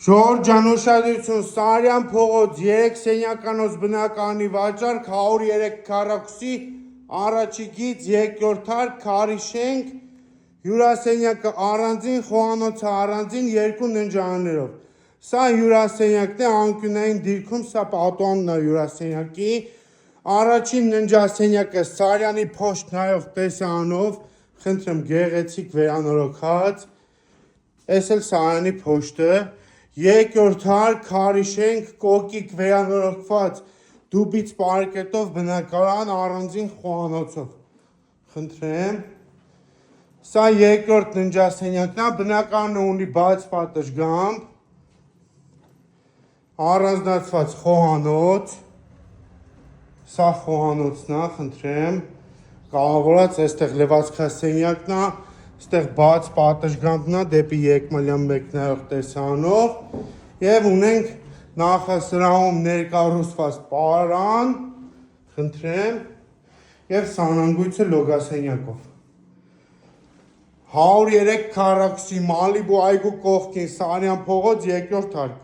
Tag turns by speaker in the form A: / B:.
A: Ժողովրդյան ուշադրություն, Սարյան փողոց 3 սենյականոց բնակարանի վաճառք 103 քառակուսի առաջիկից 2-րդ հարկ քարի շենք հյուրասենյակը առանձին, խոհանոցը առանձին 2 ննջարաններով։ Սա հյուրասենյակն է անկյունային դիրքում, սա պատուհանն է հյուրասենյակի։ Առաջին ննջասենյակը Սարյանի փոշտ նայող տեսարանով, խնդրեմ գեղեցիկ վերանորոգած։ Էս էլ Սարյանի փոշտը։ 2-րդ հարկ քարի շենք կոկիկ վերանորոգված դուբից պարկետով բնակարան առանձին խոհանոցով։ Խնդրեմ։ Սա 2-րդ ննջասենյակն է, բնակարանը ունի բաց պատշգամբ, առանձնացված խոհանոց։ Սա խոհանոցն է, խնդրեմ։ Կառավարած այստեղ լվացքասենյակն է, այստեղ բաց պատշգամբն է դեպի Եկմալյան մեկնայող տեսարանով եւ ունենք նախասրահում ներկառուցված պարան, խնդրեմ, եւ սանանգույցը լոգասենյակով։ 103 քառակուսի Մալիբու այգու կողքին Սարյան փողոց 2-րդ հարկ։